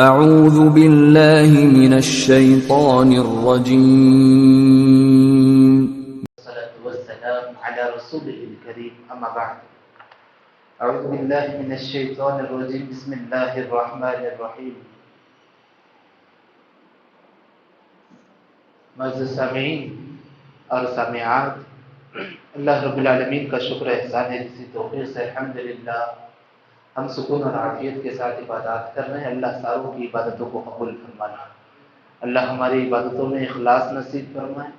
اعوذ باللہ من الشیطان الرجیم والصلاة والسلام على رسوله الكريم أما بعد أعوذ بالله من الشيطان الرجيم بسم الله الرحمن الرحيم معزز سامعین اور سامعات، اللہ رب العالمین کا شکر احسان ہے جس کی توفیق سے الحمدللہ ہم سکون اور عافیت کے ساتھ عبادات کر رہے ہیں۔ اللہ ساروں کی عبادتوں کو قبول فرمائے، اللہ ہماری عبادتوں میں اخلاص نصیب فرمائے،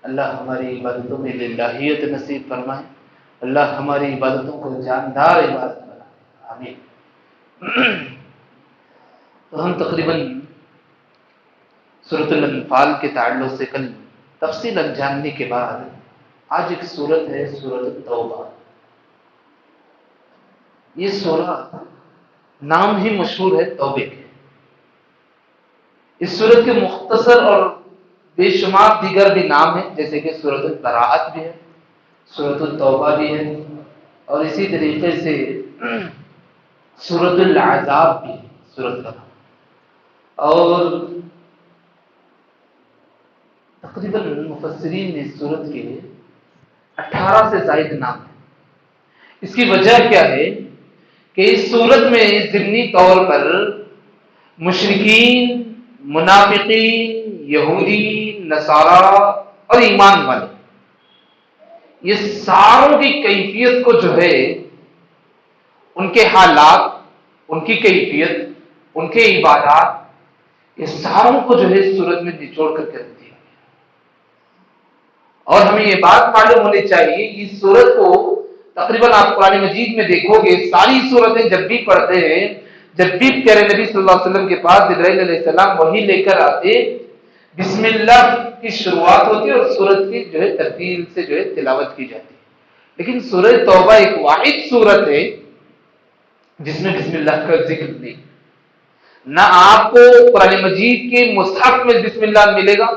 اللہ ہماری عبادتوں میں للہیت نصیب فرمائے، اللہ ہماری عبادتوں کو جاندار عبادت بنائے، آمین۔ تو ہم تقریباً سورۃ الانفال کے تعلق سے کل تفصیلاً جاننے کے بعد آج ایک سورت ہے سورۃ التوبہ۔ یہ سورہ نام ہی مشہور ہے توبے کے۔ اس سورت کے مختصر اور بے شمار دیگر بھی نام ہیں، جیسے کہ سورۃ البراءت بھی ہے، سورۃ التوبہ بھی ہے، اور اسی طریقے سے سورۃ العذاب بھی ہے، سورۃ کا نام۔ اور تقریباً مفسرین نے اس سورت کے 18 سے زائد نام ہیں۔ اس کی وجہ کیا ہے کہ اس سورت میں ضمنی طور پر مشرکین، منافقین، یہودی، نصارہ اور ایمان والے، یہ ساروں کی کیفیت کو جو ہے، ان کے حالات، ان کی کیفیت، ان کے عبادات، یہ ساروں کو جو ہے اس صورت میں نچوڑ کر کے رکھ دیا گیا۔ اور ہمیں یہ بات معلوم ہونی چاہیے کہ اس صورت کو تقریباً آپ قرآن مجید میں دیکھو گے، ساری صورتیں جب بھی پڑھتے ہیں، جب بھی پیارے نبی صلی اللہ علیہ وسلم کے پاس جبرائیل علیہ السلام وحی لے کر آتے، بسم اللہ کی شروعات ہوتی ہے اور سورت کی جو ہے ترتیل سے جو ہے تلاوت کی جاتی ہے۔ لیکن سورہ توبہ ایک واحد سورت ہے جس میں بسم اللہ کا ذکر نہیں۔ نہ آپ کو قرآن مجید کے مصحف میں بسم اللہ ملے گا،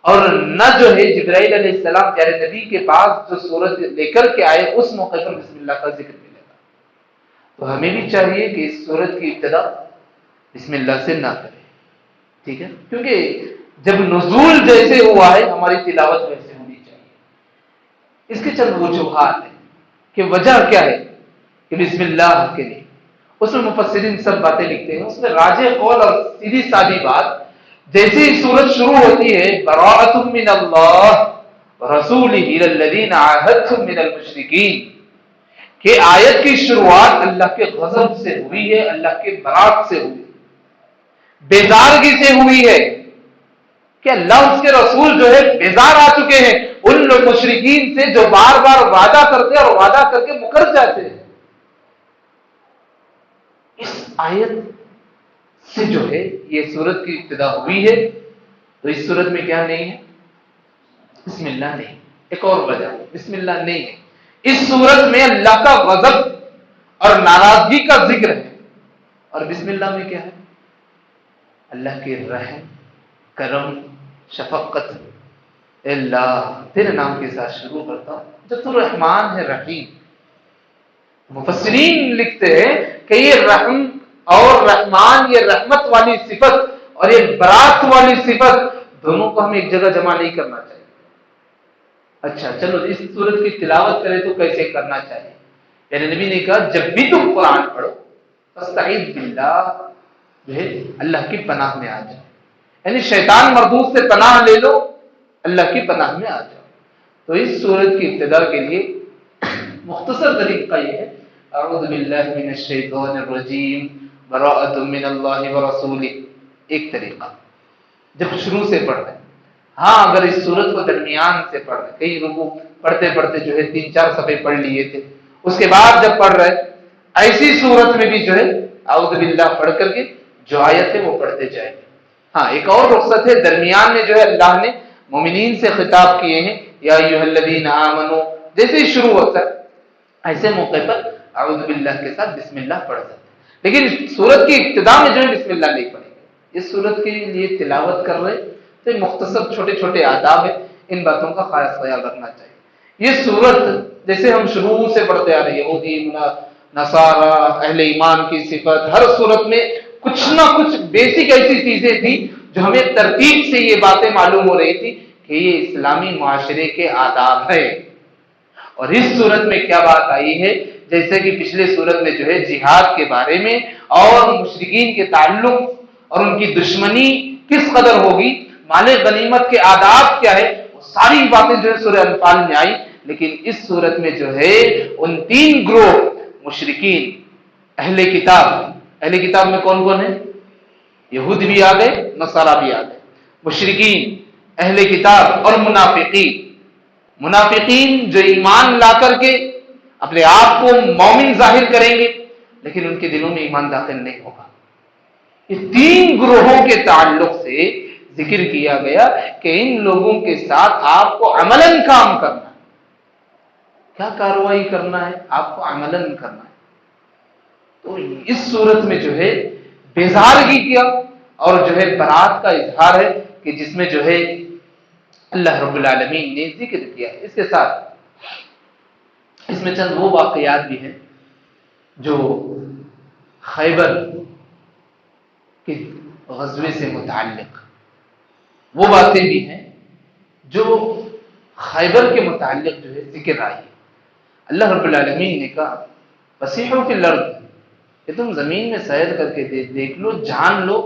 اور نہ جو ہے جبرائیل علیہ السلام پیارے نبی کے پاس جو سورت لے کر کے آئے اس موقع پر بسم اللہ کا ذکر ملے گا۔ تو ہمیں بھی چاہیے کہ اس سورت کی ابتدا بسم اللہ سے نہ کریں، ٹھیک ہے؟ کیونکہ جب نزول جیسے ہوا ہے ہماری تلاوت ویسے ہونی چاہیے۔ اس کے چند وجوہات ہیں کہ وجہ کیا ہے کہ بسم اللہ کے لیے اس میں مفسرین سب باتیں لکھتے ہیں۔ اس میں راجح قول اور سیدھی سادی بات، جیسے ہی سورت شروع ہوتی ہے براءۃ من اللہ ورسولہ الی الذین عاہدتم من المشرکین، کہ آیت کی شروعات اللہ کے غضب سے ہوئی ہے، اللہ کے برات سے ہوئی ہے، بیزارگی سے ہوئی ہے کہ اللہ اس کے رسول جو ہے بیزار آ چکے ہیں ان لوگ مشرکین سے جو بار بار وعدہ کرتے اور وعدہ کر کے مکر جاتے ہیں۔ اس آیت سے جو ہے یہ سورت کی ابتدا ہوئی ہے۔ تو اس سورت میں کیا نہیں ہے؟ بسم اللہ نہیں۔ ایک اور وجہ، بسم اللہ نہیں ہے اس سورت میں اللہ کا غضب اور ناراضگی کا ذکر ہے، اور بسم اللہ میں کیا ہے؟ اللہ کے رحم، کرم، شفقت۔ اللہ تیرے نام کے ساتھ شروع کرتا ہوں جو تو رحمان ہے، رحیم۔ مفسرین لکھتے ہیں کہ یہ رحم اور رحمان، یہ رحمت والی صفت اور یہ برات والی صفت، دونوں کو ہم ایک جگہ جمع نہیں کرنا چاہیے۔ اچھا چلو اس سورت کی تلاوت کریں تو کیسے کرنا چاہیے؟ یعنی نبی نے کہا جب بھی تم قرآن پڑھو فاستعیذ باللہ، جو ہے اللہ کی پناہ میں آ جاؤ، یعنی شیطان مردود سے پناہ لے لو، اللہ کی پناہ میں آ جاؤ۔ تو اس سورت کی ابتدا کے لیے مختصر طریقہ یہ ہے اعوذ باللہ من الشیطان الرجیم براءۃ من اللہ ورسولہ، ایک طریقہ جب شروع سے پڑھ رہے ہیں۔ ہاں اگر اس سورت کو درمیان سے پڑھ رہے ہیں، کئی رکوع پڑھتے پڑھتے جو ہے 3-4 صفحے پڑھ لیے تھے، اس کے بعد جب پڑھ رہے ایسی صورت میں بھی جو ہے اعوذ باللہ پڑھ کر کے جو آیت ہے وہ پڑھتے جائیں۔ ہاں ایک اور رخصت ہے، درمیان میں جو ہے اللہ نے مومنین سے خطاب کیے ہیں، یا ایھا الذین آمنوا، جیسے ہی شروع ہوتا ہے ایسے موقع پر اعوذ باللہ کے ساتھ بسم اللہ پڑھ سکتے ہیں۔ لیکن سورت کی ابتدا میں جو ہے بسم اللہ نہیں پڑھیں گے۔ اس سورت کے لیے تلاوت کر رہے تو مختصر چھوٹے چھوٹے آداب ہیں، ان باتوں کا خاص خیال رکھنا چاہیے۔ یہ سورت جیسے ہم شروع سے پڑھتے آ رہے ہیں، یہودی، نصارہ، اہل ایمان کی صفت، ہر سورت میں کچھ نہ کچھ بیسک ایسی چیزیں تھیں جو ہمیں ترتیب سے یہ باتیں معلوم ہو رہی تھی کہ یہ اسلامی معاشرے کے آداب ہے. اور اس صورت میں کیا بات آئی ہے، جیسے کہ پچھلے صورت میں جو ہے جہاد کے بارے میں اور مشرکین کے تعلق اور ان کی دشمنی کس قدر ہوگی، مال غنیمت کے آداب کیا ہے، وہ ساری باتیں جو ہے سورہ انفال میں آئی. لیکن اس صورت میں جو ہے ان تین گروہ مشرکین، اہل کتاب میں کون کون ہے؟ یہود بھی آ گئے، نصارہ بھی آ گئے. مشرکین، اہل کتاب اور منافقین جو ایمان لا کر کے اپنے آپ کو مومن ظاہر کریں گے لیکن ان کے دلوں میں ایمان داخل نہیں ہوگا. یہ تین گروہوں کے تعلق سے ذکر کیا گیا کہ ان لوگوں کے ساتھ آپ کو عملاً کام کرنا ہے. کیا کارروائی کرنا ہے؟ آپ کو عملاً کرنا ہے. تو اس صورت میں جو ہے بیزارگی کیا اور جو ہے برات کا اظہار ہے کہ جس میں جو ہے اللہ رب العالمین نے ذکر کیا. اس کے ساتھ اس میں چند وہ واقعات بھی ہیں جو خیبر کے غزوے سے متعلق، وہ باتیں بھی ہیں جو خیبر کے متعلق جو ہے ذکر آئی. اللہ رب العالمین نے کہا فسیحوا فی الارض، کہ تم زمین میں سیر کر کے دیکھ لو، جان لو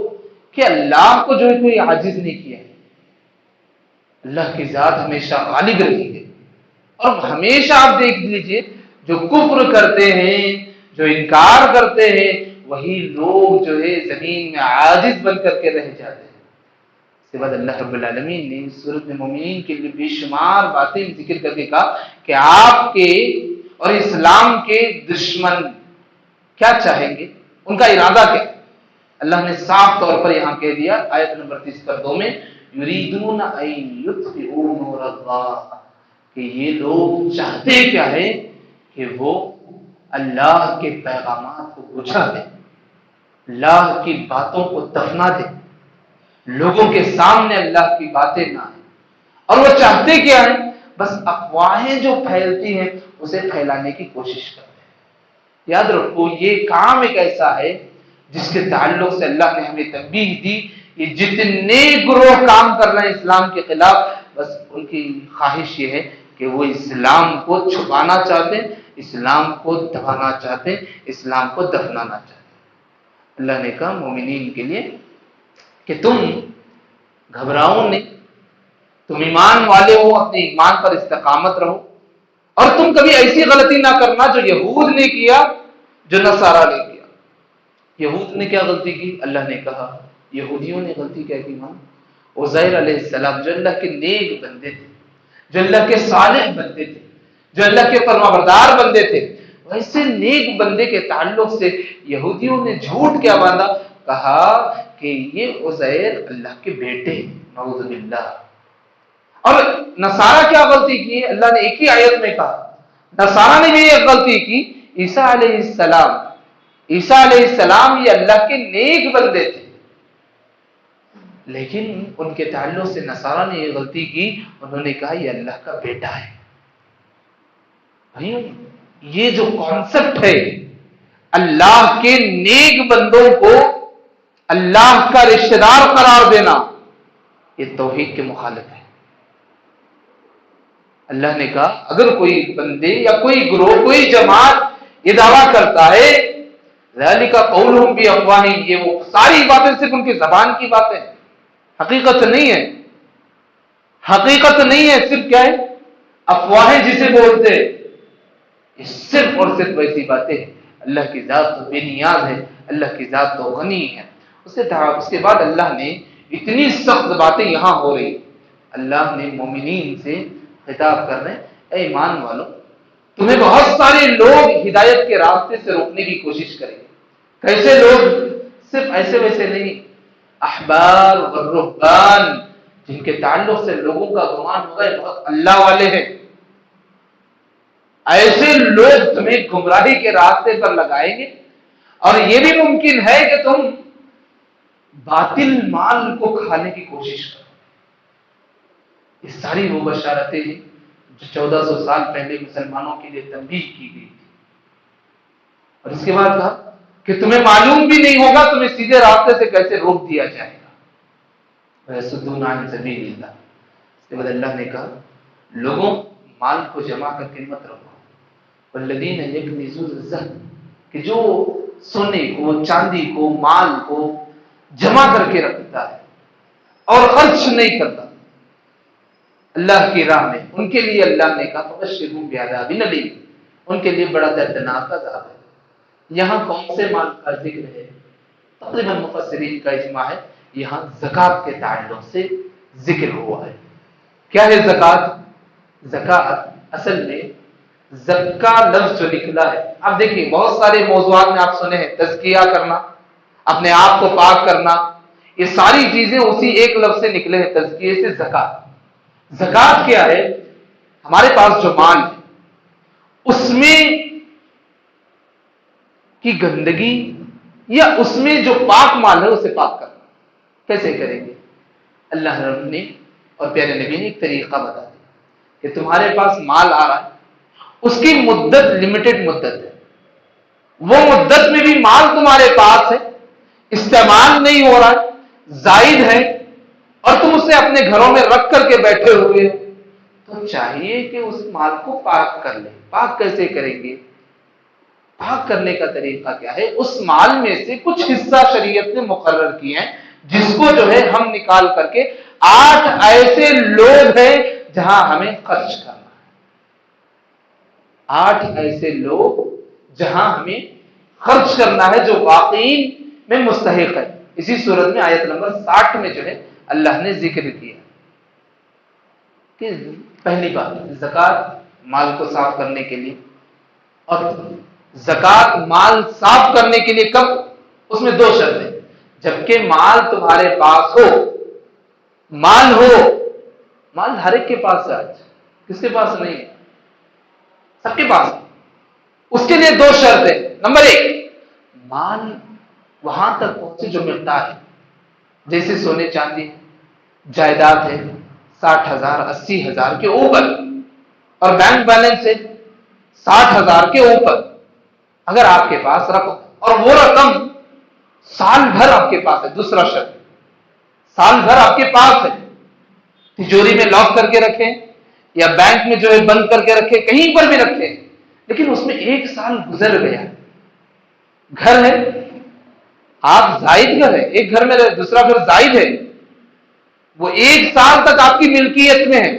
کہ اللہ کو جو ہے کوئی عاجز نہیں کیا ہے. اللہ کی ذات ہمیشہ غالب رہی ہے. اور ہمیشہ آپ دیکھ لیجئے جو کفر کرتے ہیں، جو انکار کرتے ہیں، وہی لوگ جو ہے زمین میں عاجز بن کر کے رہ جاتے ہیں. اس کے بعد اللہ رب العالمین نے سورۃ مومنین کے لیے بے شمار باتیں ذکر کر کے کہا کہ آپ کے اور اسلام کے دشمن کیا چاہیں گے، ان کا ارادہ کیا. اللہ نے صاف طور پر یہاں کہہ دیا آیت نمبر 30 میں یریدون ان یطفئوا نور اللہ، کہ یہ لوگ چاہتے کیا ہے کہ وہ اللہ کے پیغامات کو بجھا دیں، اللہ کی باتوں کو دفنا دیں، لوگوں کے سامنے اللہ کی باتیں نہ آئیں. اور وہ چاہتے کیا ہے؟ بس افواہیں جو پھیلتی ہیں اسے پھیلانے کی کوشش کرتے ہیں. یاد رکھو یہ کام ایک ایسا ہے جس کے تعلق سے اللہ نے ہمیں تنبیہ دی. یہ جتنے گروہ کام کر رہے ہیں اسلام کے خلاف، بس ان کی خواہش یہ ہے کہ وہ اسلام کو چھپانا چاہتے ہیں، اسلام کو دبانا چاہتے ہیں، اسلام کو دفنانا چاہتے ہیں. اللہ نے کہا مومنین کے لیے کہ تم گھبراؤ نہیں، تم ایمان والے ہو، اپنے ایمان پر استقامت رہو، اور تم کبھی ایسی غلطی نہ کرنا جو یہود نے کیا، جو نصارہ نے کیا. یہود نے کیا غلطی کی؟ اللہ نے کہا یہودیوں نے غلطی کیا کی؟ عزیر علیہ السلام جو اللہ کے نیک بندے تھے، جو اللہ کے صالح بندے تھے، جو اللہ کے فرمانبردار بندے تھے، ویسے نیک بندے کے تعلق سے یہودیوں نے جھوٹ کیا باندھا؟ کہا کہ یہ عزیر اللہ کے بیٹے ہیں، نعوذ باللہ. اور نصارہ کیا غلطی کی؟ اللہ نے ایک ہی آیت میں کہا نصارہ نے بھی ایک غلطی کی. عیسیٰ علیہ السلام یہ اللہ کے نیک بندے تھے، لیکن ان کے تعلق سے نصارہ نے یہ غلطی کی، انہوں نے کہا یہ اللہ کا بیٹا ہے. یہ جو کانسیپٹ ہے اللہ کے نیک بندوں کو اللہ کا رشتہ دار قرار دینا، یہ توحید کے مخالف ہے. اللہ نے کہا اگر کوئی بندے یا کوئی گروہ، کوئی جماعت یہ دعویٰ کرتا ہے ذالک قولہم بافواہہم، یہ وہ ساری باتیں صرف ان کی زبان کی باتیں ہیں، حقیقت نہیں ہے. حقیقت نہیں ہے، صرف کیا ہے؟ افواہیں جسے بولتے ہیں، یہ صرف اور صرف ویسی باتیں ہیں. اللہ کی ذات تو بے نیاز ہے، اللہ کی ذات تو غنی ہے. اس کے بعد اللہ نے اتنی سخت باتیں یہاں ہو رہی، اللہ نے مومنین سے خطاب کر رہے ہیں اے ایمان والو، تمہیں بہت سارے لوگ ہدایت کے راستے سے روکنے کی کوشش کریں گے. کیسے لوگ؟ صرف ایسے ویسے نہیں، احبار اور رہبان جن کے تعلق سے لوگوں کا گمان ہوگا یہ بہت اللہ والے ہیں، ایسے لوگ تمہیں گمراہی کے راستے پر لگائیں گے. اور یہ بھی ممکن ہے کہ تم باطل مال کو کھانے کی کوشش کرو. یہ ساری وہ بشارتیں ہیں جو 1400 سال پہلے مسلمانوں کے لیے تنبیہ کی گئی تھی. اور اس کے بعد کہا کہ تمہیں معلوم بھی نہیں ہوگا تمہیں سیدھے راستے سے کیسے روک دیا جائے گا۔ وَيَصُدُّونَ عَنْ سَبِيلِ اللَّهِ، اس کے بعد اللہ نے کہا لوگوں مال کو جمع کر کے مت رکھو، وَالَّذِينَ يَكْنِزُونَ الذَّهَبَ، کہ جو سونے کو، چاندی کو، مال کو جمع کر کے رکھتا ہے اور خرچ نہیں کرتا اللہ کی راہ میں، ان کے لیے اللہ نے کہا فَبَشِّرْهُم بِعَذَابٍ أَلِيمٍ، ان کے لیے بڑا دردناک عذاب ہے۔ یہاں کون سے مال کا ذکر ہے؟ تقریباً مفسرین کا اجماع ہے یہاں زکوٰۃ کے تعلق سے ذکر ہوا ہے۔ کیا ہے زکوٰۃ؟ زکوٰۃ اصل میں زکا لفظ جو نکلا ہے، آپ دیکھیں بہت سارے موضوعات میں آپ سنے ہیں، تزکیہ کرنا، اپنے آپ کو پاک کرنا، یہ ساری چیزیں اسی ایک لفظ سے نکلے ہیں، تزکیے سے زکوٰۃ۔ زکوٰۃ کیا ہے؟ ہمارے پاس جو مال ہے اس میں کی گندگی یا اس میں جو پاک مال ہے اسے پاک کرنا۔ کیسے کریں گے؟ اللہ رب نے اور پیارے نبی نے ایک طریقہ بتا دیا کہ تمہارے پاس مال آ رہا ہے، اس کی مدت لمیٹڈ مدت ہے، وہ مدت میں بھی مال تمہارے پاس ہے، استعمال نہیں ہو رہا ہے، زائد ہے، اور تم اسے اپنے گھروں میں رکھ کر کے بیٹھے ہوئے ہو، تو چاہیے کہ اس مال کو پاک کر لیں۔ پاک کیسے کریں گے؟ پاک کرنے کا طریقہ کیا ہے؟ اس مال میں سے کچھ حصہ شریعت نے مقرر کیے ہیں جس کو جو ہے ہم نکال کر کے 8 ایسے لوگ ہیں جہاں ہمیں خرچ کرنا ہے۔ 8 ایسے لوگ جہاں ہمیں خرچ کرنا ہے جو واقعی میں مستحق ہے۔ اسی صورت میں آیت نمبر 60 میں جو ہے اللہ نے ذکر کیا کہ پہلی بات زکوٰۃ مال کو صاف کرنے کے لیے، اور زکوٰۃ مال صاف کرنے کے لیے کب؟ اس میں 2 شرطیں، جبکہ مال تمہارے پاس ہو، مال ہو، مال ہر ایک کے پاس ہے، کس کے پاس نہیں ہے؟ سب کے پاس ہے۔ اس کے لیے 2 شرطیں، نمبر 1 مال وہاں تک پہنچے جو مقدار ہے، جیسے سونے چاندی جائیداد ہے 60,000 80,000 کے اوپر، اور بینک بیلنس ہے 60,000 کے اوپر، اگر آپ کے پاس رقم، اور وہ رقم سال بھر آپ کے پاس ہے، دوسرا شرط سال بھر آپ کے پاس ہے، تجوری میں لاک کر کے رکھیں یا بینک میں جو ہے بند کر کے رکھیں، کہیں پر بھی رکھیں، لیکن اس میں 1 سال گزر گیا، گھر ہے، آپ زائد گھر ہے، ایک گھر میں دوسرا گھر زائد ہے، وہ 1 سال تک آپ کی ملکیت میں ہے،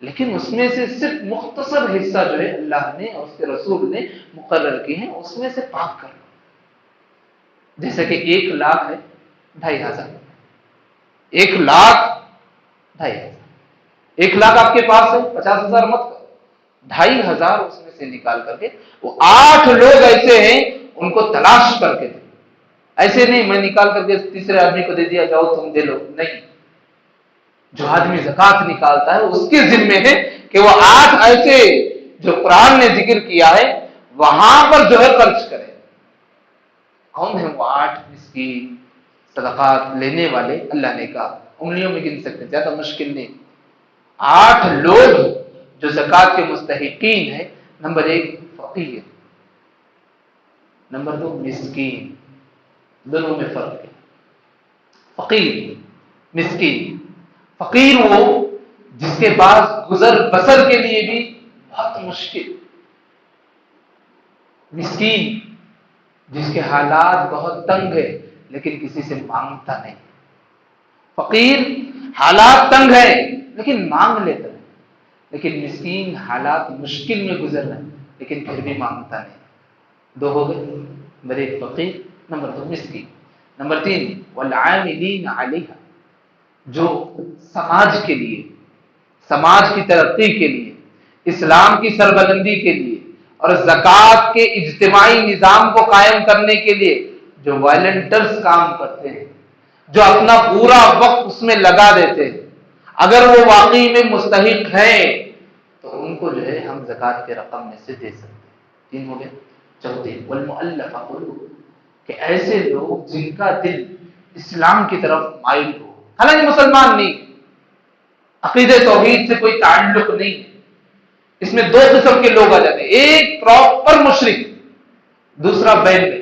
لیکن اس میں سے صرف مختصر حصہ جو ہے اللہ نے اور اس کے رسول نے مقرر کی ہیں، اس میں سے پاک کر لو۔ جیسے کہ 1 لاکھ ہے 2,500، 1 لاکھ 2,500، 1 لاکھ آپ کے پاس ہے 50,000 مت، 2,500 اس میں سے نکال کر کے وہ 8 لوگ ایسے ہیں ان کو تلاش کر کے دیں، ایسے نہیں میں نکال کر کے تیسرے آدمی کو دے دیا جاؤ تم دے لو، نہیں، جو آدمی زکوٰۃ نکالتا ہے اس کے ذمے ہے کہ وہ 8 ایسے جو قرآن نے ذکر کیا ہے وہاں پر جو ہے خرچ کرے۔ کون ہے وہ 8 مسکین صدقات لینے والے؟ اللہ نے کہا انگلیوں میں گن سکتے، زیادہ مشکل نہیں، 8 لوگ جو زکوٰۃ کے مستحقین ہیں۔ نمبر 1 فقیر، نمبر 2 مسکین، دونوں میں فرق ہے، فقیر مسکین۔ فقیر وہ جس کے پاس گزر بسر کے لیے بھی بہت مشکل، مسکین جس کے حالات بہت تنگ ہے لیکن کسی سے مانگتا نہیں، فقیر حالات تنگ ہے لیکن مانگ لیتا ہے، لیکن مسکین حالات مشکل میں گزر رہا ہے لیکن پھر بھی مانگتا نہیں۔ 2 ہو گئے، نمبر 1 فقیر، نمبر 2 مسکین، نمبر 3 والعاملین علیہا، جو سماج کے لیے، سماج کی ترقی کے لیے، اسلام کی سربلندی کے لیے اور زکوٰۃ کے اجتماعی نظام کو قائم کرنے کے لیے جو والنٹرز کام کرتے ہیں، جو اپنا پورا وقت اس میں لگا دیتے ہیں، اگر وہ واقعی میں مستحق ہیں تو ان کو جو ہے ہم زکوٰۃ کے رقم میں سے دے سکتے ہیں۔ 3 ہو گئے۔ 4 والمؤلف قلوب، کہ ایسے لوگ جن کا دل اسلام کی طرف مائل ہو، حالانکہ مسلمان نہیں، عقیدہ توحید سے کوئی تعلق نہیں، اس میں 2 قسم کے لوگ آ جاتے ہیں، ایک پراپر مشرک، دوسرا بین میں،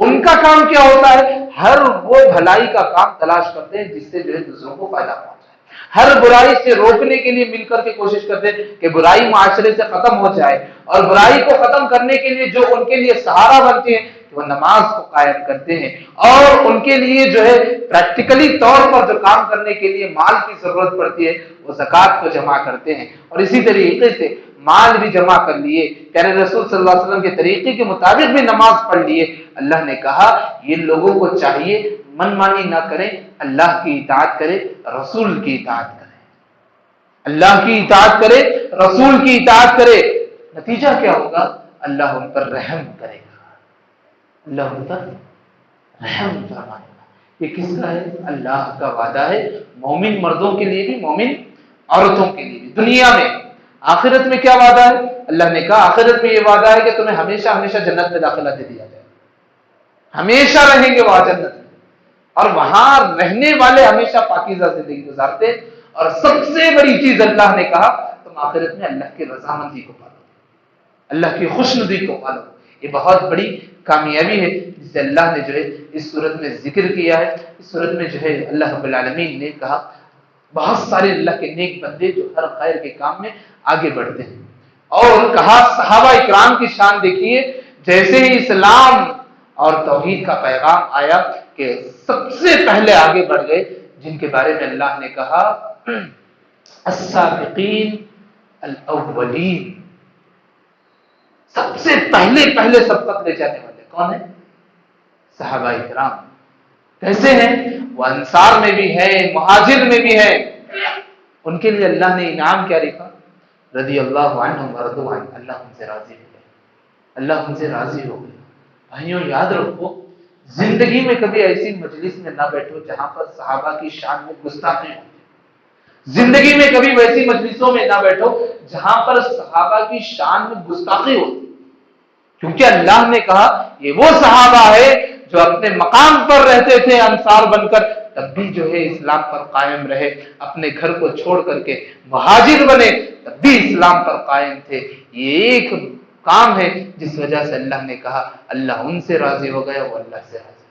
ان کا کام کیا ہوتا ہے؟ ہر وہ بھلائی کا کام تلاش کرتے ہیں جس سے جو ہے دوسروں کو فائدہ پہنچائے، ہر برائی سے روکنے کے لیے مل کر کے کوشش کرتے ہیں کہ برائی معاشرے سے ختم ہو جائے، اور برائی کو ختم کرنے کے لیے جو ان کے لیے سہارا بنتے ہیں وہ نماز کو قائم کرتے ہیں، اور ان کے لیے جو ہے پریکٹیکلی طور پر جو کام کرنے کے لیے مال کی ضرورت پڑتی ہے وہ زکوٰۃ کو جمع کرتے ہیں، اور اسی طریقے سے مال بھی جمع کر لیے، پیارے رسول صلی اللہ علیہ وسلم کے طریقے کے مطابق بھی نماز پڑھ لیے۔ اللہ نے کہا یہ لوگوں کو چاہیے من مانی نہ کریں، اللہ کی اطاعت کرے، رسول کی اطاعت کرے، اللہ کی اطاعت کرے، رسول کی اطاعت کرے، نتیجہ کیا ہوگا؟ اللہ ان پر رحم کرے گا، اللہ ان پر رحم فرمائے گا۔ یہ کس کا ہے؟ اللہ کا وعدہ ہے، مومن مردوں کے لیے بھی، مومن عورتوں کے لیے بھی۔ دنیا میں، آخرت میں کیا وعدہ ہے؟ اللہ نے کہا آخرت میں یہ وعدہ ہے کہ تمہیں ہمیشہ ہمیشہ جنت میں داخلہ دے دیا جائے، ہمیشہ رہیں گے وہاں جنت میں، اور وہاں رہنے والے ہمیشہ پاکیزہ زندگی گزارتے، اور سب سے بڑی چیز اللہ نے کہا تم آخرت میں اللہ کی رضامندی کو پالو، اللہ کی خوشنودی کو پالو۔ یہ بہت بڑی کامیابی ہے جسے اللہ نے جو ہے اس صورت میں ذکر کیا ہے۔ اس صورت میں جو ہے اللہ رب العالمین نے کہا بہت سارے اللہ کے نیک بندے جو ہر خیر کے کام میں آگے بڑھتے ہیں، اور کہا صحابہ اکرام کی شان دیکھیے، جیسے ہی اسلام اور توحید کا پیغام آیا کہ سب سے پہلے آگے بڑھ گئے، جن کے بارے میں اللہ نے کہا السابقین الاولین، سب سے پہلے سبقت لے جانے والے کون ہیں؟ صحابہ اکرام۔ کیسے ہیں؟ وہ انصار میں بھی ہیں، مہاجر میں بھی ہیں۔ ان کے لیے اللہ نے انعام کیا لکھا؟ رضی اللہ عنہم ورضوا عنہ، اللہ ان سے راضی ہو گئے، اللہ ان سے راضی ہو گئے۔ بھائیوں یاد رکھو، زندگی میں کبھی ایسی مجلس میں نہ بیٹھو جہاں پر صحابہ کی شان میں گستاخی ہو، زندگی میں کبھی ویسی مجلسوں میں نہ بیٹھو جہاں پر صحابہ کی شان میں گستاخی ہو، کیونکہ اللہ نے کہا یہ وہ صحابہ ہے جو اپنے مقام پر رہتے تھے انصار بن کر، تب بھی جو ہے اسلام پر قائم رہے، اپنے گھر کو چھوڑ کر کے مہاجر بنے تب بھی اسلام پر قائم تھے۔ یہ ایک کام ہے جس وجہ سے اللہ نے کہا اللہ ان سے راضی ہو گیا، وہ اللہ سے راضی۔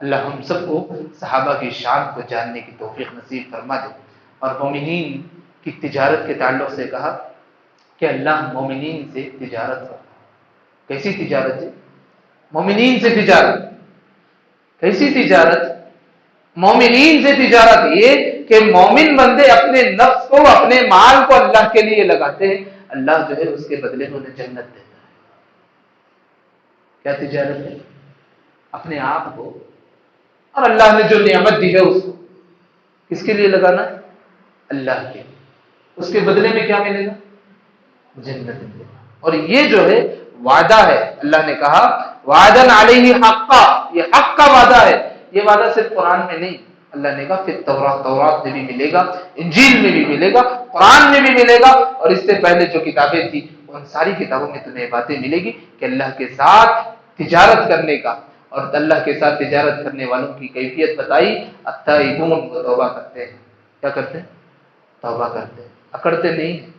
اللہ ہم سب کو صحابہ کی شان کو جاننے کی توفیق نصیب فرما دے۔ اور مومنین کی تجارت کے تعلق سے کہا کہ اللہ مومنین سے تجارت کرتا۔ کیسی تجارت ہے؟ مومنین سے تجارت۔ کیسی تجارت؟ مومنین سے تجارت یہ کہ مومن بندے اپنے نفس کو، اپنے مال کو اللہ کے لیے لگاتے ہیں، اللہ جو ہے اس کے بدلے میں انہیں جنت دیتا ہے۔ کیا تجارت ہے؟ اپنے آپ کو اور اللہ نے جو نعمت دی ہے اس کو کس کے لیے لگانا ہے؟ اللہ کے لیے۔ اس کے بدلے میں کیا ملے گا؟ جنت ملے گا۔ اور یہ جو ہے وعدہ ہے، اللہ نے کہا وعدن علیہ حقا، یہ حق کا وعدہ ہے۔ یہ وعدہ صرف قرآن میں نہیں، اللہ نے کہا پھر تورات میں بھی ملے گا، انجیل میں بھی ملے گا، قرآن میں بھی ملے گا، اور اس سے پہلے جو کتابیں تھی ان ساری کتابوں میں تمہیں باتیں ملے گی کہ اللہ کے ساتھ تجارت کرنے کا، اور اللہ کے ساتھ تجارت کرنے والوں کی کیفیت بتائی، التائبون، وہ توبہ کرتے ہیں۔ کیا کرتے ہیں؟ توبہ کرتے ہیں، اکڑتے نہیں ہیں،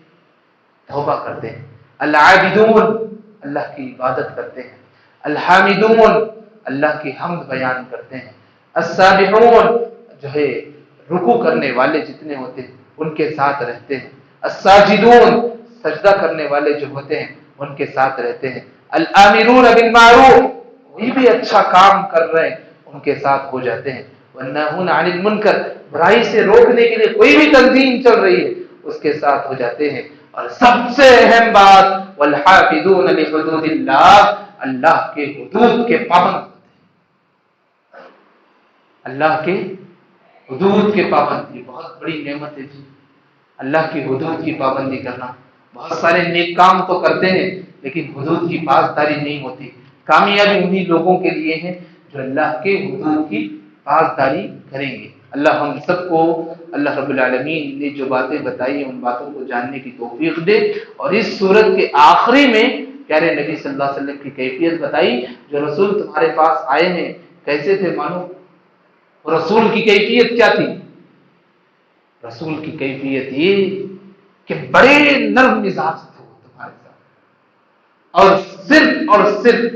توبہ کرتے ہیں۔ العابدون، اللہ کی عبادت کرتے ہیں۔ الحامدون، اللہ کی حمد بیان کرتے ہیں۔ السابحون، جو ہے رکوع کرنے والے جتنے ہوتے ہیں ان کے ساتھ رہتے ہیں۔ الساجدون، سجدہ کرنے والے جو ہوتے ہیں ان کے ساتھ رہتے ہیں۔ الآمرون بالمعروف، کوئی بھی اچھا کام کر رہے ہیں ان کے ساتھ ہو جاتے ہیں۔ والناہون عن المنکر، برائی سے روکنے کے لیے کوئی بھی تنظیم چل رہی ہے اس کے ساتھ ہو جاتے ہیں۔ اور سب سے اہم بات والحافظون لحدود اللہ، اللہ کے حدود کے پابند ہوتے ہیں، اللہ کے حدود کے پابند۔ یہ بہت بڑی نعمت ہے جی، اللہ کی حدود کی پابندی کرنا۔ بہت سارے نیک کام تو کرتے ہیں لیکن حدود کی پاسداری نہیں ہوتی۔ کامیابی انہی لوگوں کے لیے ہے جو اللہ کے حدود کی پاسداری کریں گے۔ اللہ ہم سب کو اللہ رب العالمین نے جو باتیں بتائی ان باتوں کو جاننے کی توفیق دے، اور اس سورت کے آخری میں پیارے نبی صلی اللہ علیہ وسلم کی کیفیت بتائی۔ جو رسول تمہارے پاس آئے ہیں کیسے تھے معلوم؟ رسول کی کیفیت کیا تھی؟ رسول کی کیفیت یہ کہ بڑے نرم مزاج تھے تمہارے ساتھ، اور صرف